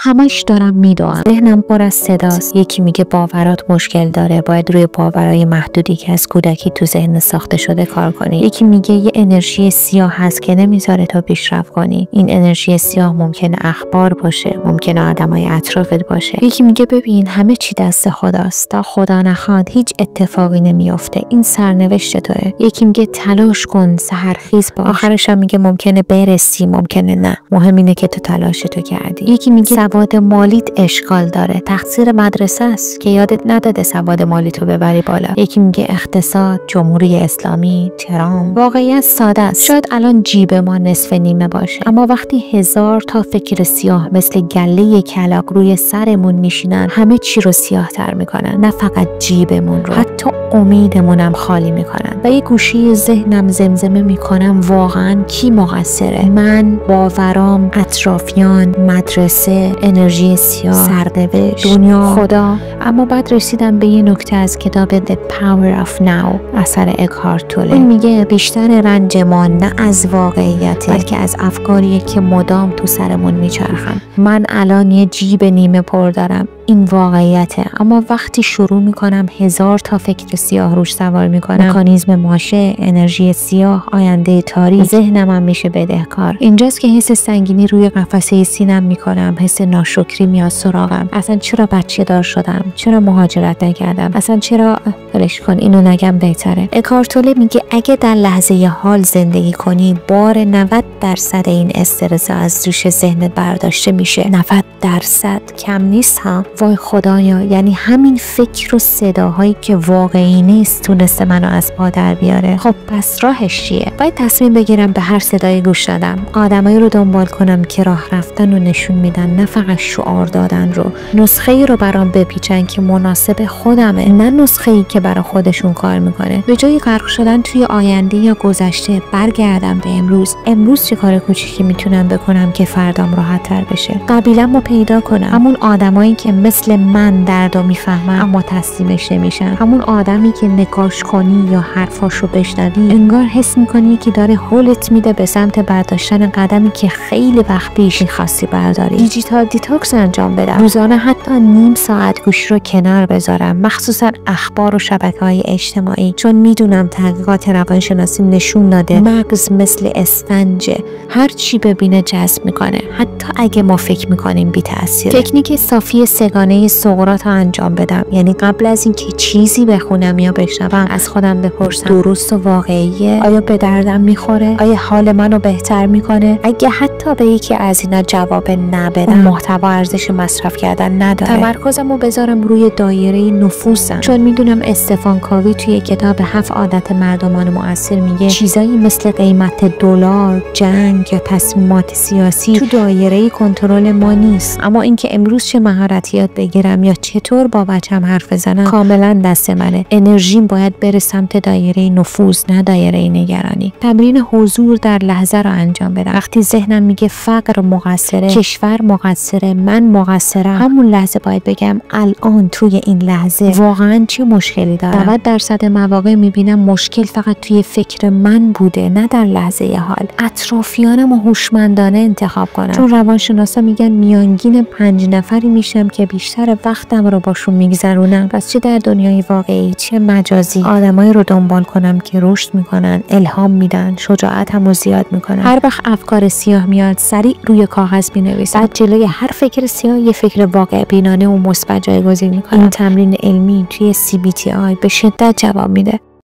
همش دارم میدوام. ذهنم پر از صداست. یکی میگه باورات مشکل داره، باید روی باورهای محدودی که از کودکی تو ذهن ساخته شده کار کنی. یکی میگه یه انرژی سیاه هست که نمیذاره تو پیشرفت کنی. این انرژی سیاه ممکنه اخبار باشه، ممکنه آدمای اطرافت باشه. یکی میگه ببین همه چی دست خداست، تا خدا نخواد هیچ اتفاقی نمیافته، این سرنوشت توئه. یکی میگه تلاش کن، سحرخیز باش. آخرش هم میگه ممکنه برسی، ممکنه نه، مهم اینه که تو تلاشتو کردی. یکی میگه سواد مالیت اشکال داره، تقصیر مدرسه است که یادت نداده سواد مالیتو ببری بالا. یکی میگه اقتصاد، جمهوری اسلامی، ترامپ. واقعیت ساده است. شاید الان جیب ما نصف نیمه باشه، اما وقتی 1000 تا فکر سیاه مثل گله کلاغ روی سرمون میشینن، همه چی رو سیاه تر میکنن. نه فقط جیبمون رو، حتی امیدمونم خالی میکنن. و یه گوشی ذهنم زمزمه میکنم واقعا کی مقصره؟ من، باورام، اطرافیان، مدرسه، انرژی سیاه، سرنوشت، دنیا، خدا. اما بعد رسیدم به یه نکته از کتاب The Power of Now اثر اکهارت توله. این میگه بیشتر رنج ما نه از واقعیته، بلکه از افکاریه که مدام تو سرمون میچرخن. من الان یه جیب نیمه پر دارم، این واقعیته، اما وقتی شروع میکنم 1000 تا فکر سیاه روش سوار میکنم، مکانیزم ماشه، انرژی سیاه، آینده تاریک، ذهنم هم میشه بدهکار. اینجاست که حس سنگینی روی قفسه سینم میکنم، حس ناشکری میاد سراغم. اصلا چرا بچه دار شدم؟ چرا مهاجرت نکردم؟ اصلا چرا ولش کن، اینو نگم بهتره. اکهارت توله میگه اگه در لحظه حال زندگی کنی، بار 90% این استرس از دوش ذهنت برداشته میشه. 90% کم نیست ها. وای خدایا، یعنی همین فکر و صداهایی که واقعی نیست تونسته منو از پا در بیاره. خب پس راهش چیه؟ باید تصمیم بگیرم به هر صدای گوش دادم، آدمایی رو دنبال کنم که راه رفتن رو نشون میدن، نه فقط شعار دادن رو. نسخه ای رو برام بپیچن که مناسب خودمه، نه نسخه ای که برای خودشون کار میکنه. به جای غرق شدن توی آینده یا گذشته، برگردم به امروز. امروز چه کار کوچیکی میتونم بکنم که فردام راحت تر بشه؟ قبیله‌مو پیدا کنم، همون آدمایی که مثل من دردو میفهمن اما تسلیمش نمیشن، همون آدمی که نگاش کنی یا حرفاشو بشنوی انگار حس میکنی که داره هولت میده به سمت برداشتن قدمی که خیلی وقت پیش می‌خواستی برداری. دیجیتال دیتاکس انجام بدم، روزانه حتی نیم ساعت گوشی رو کنار بذارم، مخصوصا اخبار و شبکه‌های اجتماعی، چون میدونم تحقیقات روانشناسی نشون داده مغز مثل اسفنج، هر چی ببینه جذب میکنه، حتی اگه ما فکر میکنیم بی تأثیره. تکنیک صافی سگانه سقراط انجام بدم، یعنی قبل از اینکه چیزی بخونم یا بشنوم از خودم بپرسم درست و واقعیه؟ آیا به دردم میخوره؟ آیا حال منو بهتر میکنه؟ اگه حتی به یکی از اینا جواب نبدم، محتوا ارزش مصرف کردن نداره. تمرکزمو بذارم روی دایره نفوذم، چون میدونم استفان کاوی توی کتاب 7 عادت مردمان مؤثر میگه چیزایی مثل قیمت دلار، جنگ یا تصمیمات سیاسی تو دایره کنترل ما نیست. اما اینکه امروز چه مهارتی یاد بگیرم یا چطور با بچم حرف بزنم کاملا دست منه. انرژیم باید بره سمت دایره نفوذ، نه دایره نگرانی. تمرین حضور در لحظه رو انجام بدم. وقتی ذهنم میگه فقر مقصره، کشور مقصره، من مقصرم، همون لحظه باید بگم الان توی این لحظه واقعا چه مشکلی دارم. 90% مواقع میبینم مشکل فقط توی فکر من بوده، نه در لحظه حال. اطرافیانم هوشمندانه انتخاب کنم، چون روانشناسا میگن میانگین 5 نفری میشم که بیشتر وقتم رو باشون میگذرونم. پس چه در دنیای واقعی چه مجازی، آدمایی رو دنبال کنم که رشد میکنن، الهام میدن، شجاعتمو زیاد میکنن. هر وقت افکار سیاه میاد سریع روی کاغذ مینویسم، بعد جلوی هر فکر سیاه یه فکر واقع بینانه و مثبت جایگزین میکنم. این تمرین علمی توی CBTI به شدت جواب میده.